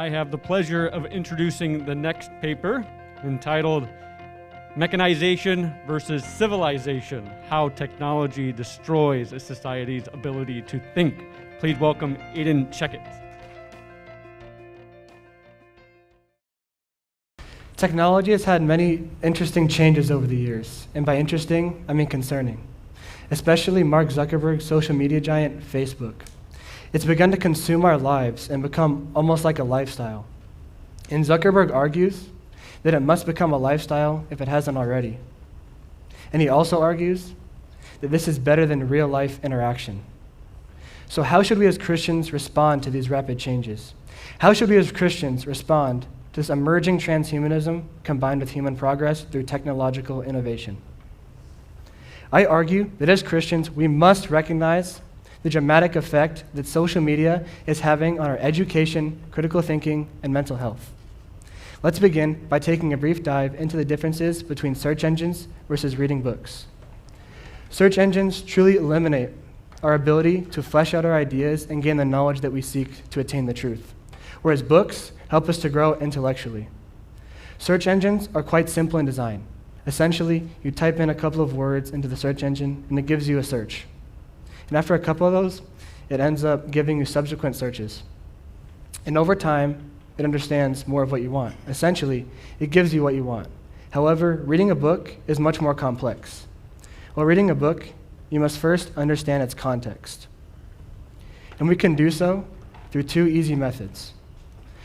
I have the pleasure of introducing the next paper entitled Mechanization versus Civilization, How Technology Destroys a Society's Ability to Think. Please welcome Aiden Checketts. Technology has had many interesting changes over the years, and by interesting, I mean concerning, especially Mark Zuckerberg's social media giant, Facebook. It's begun to consume our lives and become almost like a lifestyle. And Zuckerberg argues that it must become a lifestyle if it hasn't already. And he also argues that this is better than real-life interaction. So how should we as Christians respond to these rapid changes? How should we as Christians respond to this emerging transhumanism combined with human progress through technological innovation? I argue that as Christians, we must recognize the dramatic effect that social media is having on our education, critical thinking, and mental health. Let's begin by taking a brief dive into the differences between search engines versus reading books. Search engines truly eliminate our ability to flesh out our ideas and gain the knowledge that we seek to attain the truth, whereas books help us to grow intellectually. Search engines are quite simple in design. Essentially, you type in a couple of words into the search engine, and it gives you a search. And after a couple of those, it ends up giving you subsequent searches. And over time, it understands more of what you want. Essentially, it gives you what you want. However, reading a book is much more complex. While reading a book, you must first understand its context. And we can do so through two easy methods.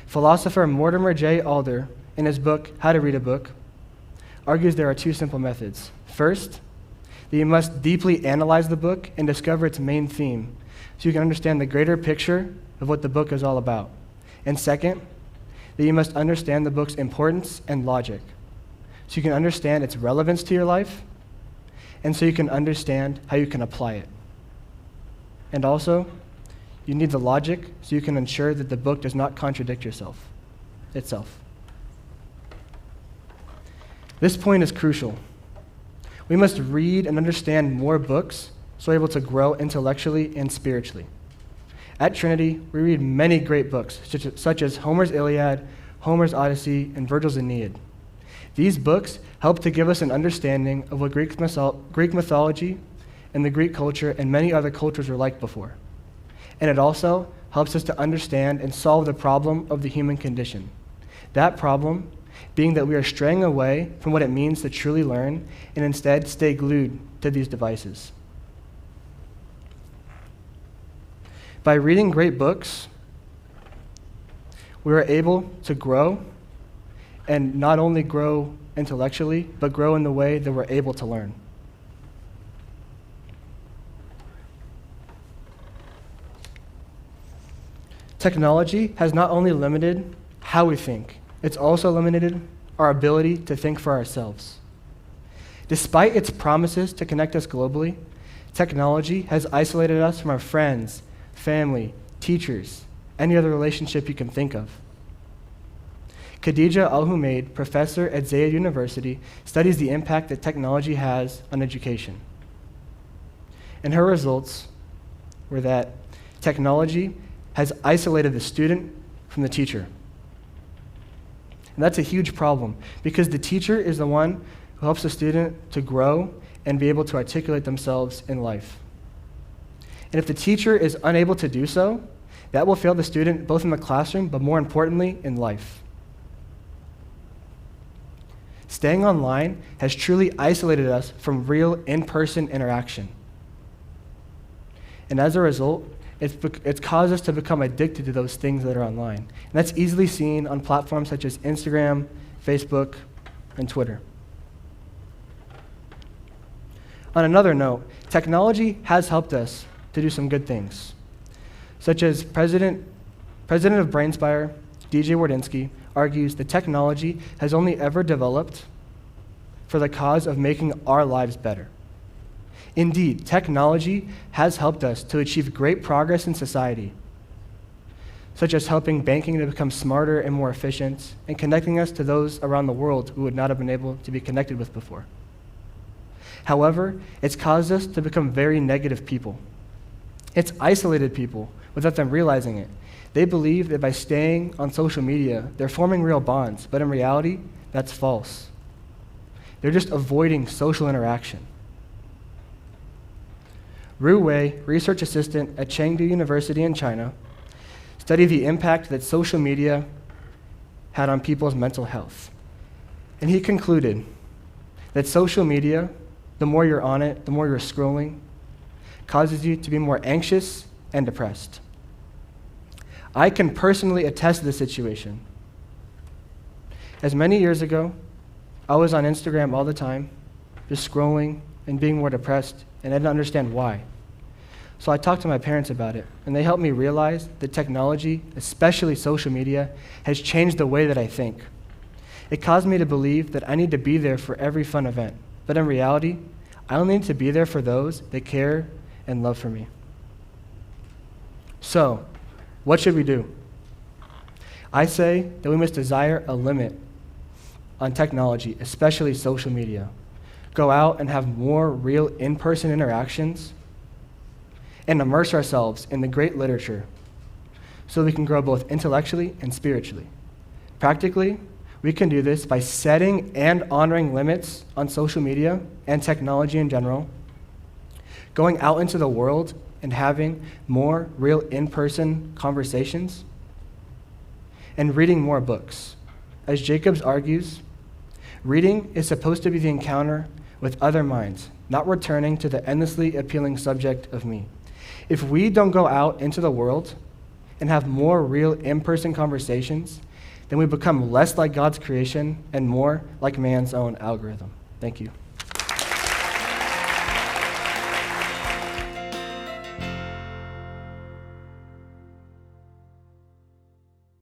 Philosopher Mortimer J. Alder, in his book, How to Read a Book, argues there are two simple methods. First, that you must deeply analyze the book and discover its main theme so you can understand the greater picture of what the book is all about. And second, that you must understand the book's importance and logic so you can understand its relevance to your life and so you can understand how you can apply it. And also, you need the logic so you can ensure that the book does not contradict itself. This point is crucial. We must read and understand more books so we're able to grow intellectually and spiritually. At Trinity, we read many great books, such as Homer's Iliad, Homer's Odyssey, and Virgil's Aeneid. These books help to give us an understanding of what Greek mythology and the Greek culture and many other cultures were like before. And it also helps us to understand and solve the problem of the human condition. That problem being that we are straying away from what it means to truly learn and instead stay glued to these devices. By reading great books, we are able to grow, and not only grow intellectually, but grow in the way that we're able to learn. Technology has not only limited how we think, it's also limited our ability to think for ourselves. Despite its promises to connect us globally, technology has isolated us from our friends, family, teachers, any other relationship you can think of. Khadija Al-Humaid, professor at Zayed University, studies the impact that technology has on education. And her results were that technology has isolated the student from the teacher. And that's a huge problem because the teacher is the one who helps the student to grow and be able to articulate themselves in life. And if the teacher is unable to do so, that will fail the student both in the classroom, but more importantly, in life. Staying online has truly isolated us from real in-person interaction. And as a result, it's caused us to become addicted to those things that are online. And that's easily seen on platforms such as Instagram, Facebook, and Twitter. On another note, technology has helped us to do some good things, such as President of BrainSpire, DJ Wardinsky, argues that technology has only ever developed for the cause of making our lives better. Indeed, technology has helped us to achieve great progress in society, such as helping banking to become smarter and more efficient, and connecting us to those around the world who would not have been able to be connected with before. However, it's caused us to become very negative people. It's isolated people without them realizing it. They believe that by staying on social media, they're forming real bonds, but in reality, that's false. They're just avoiding social interaction. Ru Wei, research assistant at Chengdu University in China, studied the impact that social media had on people's mental health. And he concluded that social media, the more you're on it, the more you're scrolling, causes you to be more anxious and depressed. I can personally attest to this situation. As many years ago, I was on Instagram all the time, just scrolling and being more depressed, and I didn't understand why. So I talked to my parents about it, and they helped me realize that technology, especially social media, has changed the way that I think. It caused me to believe that I need to be there for every fun event, but in reality, I only need to be there for those that care and love for me. So, what should we do? I say that we must desire a limit on technology, especially social media. Go out and have more real in-person interactions and immerse ourselves in the great literature so we can grow both intellectually and spiritually. Practically, we can do this by setting and honoring limits on social media and technology in general, going out into the world and having more real in-person conversations, and reading more books. As Jacobs argues, reading is supposed to be the encounter with other minds, not returning to the endlessly appealing subject of me. If we don't go out into the world and have more real in-person conversations, then we become less like God's creation and more like man's own algorithm. Thank you.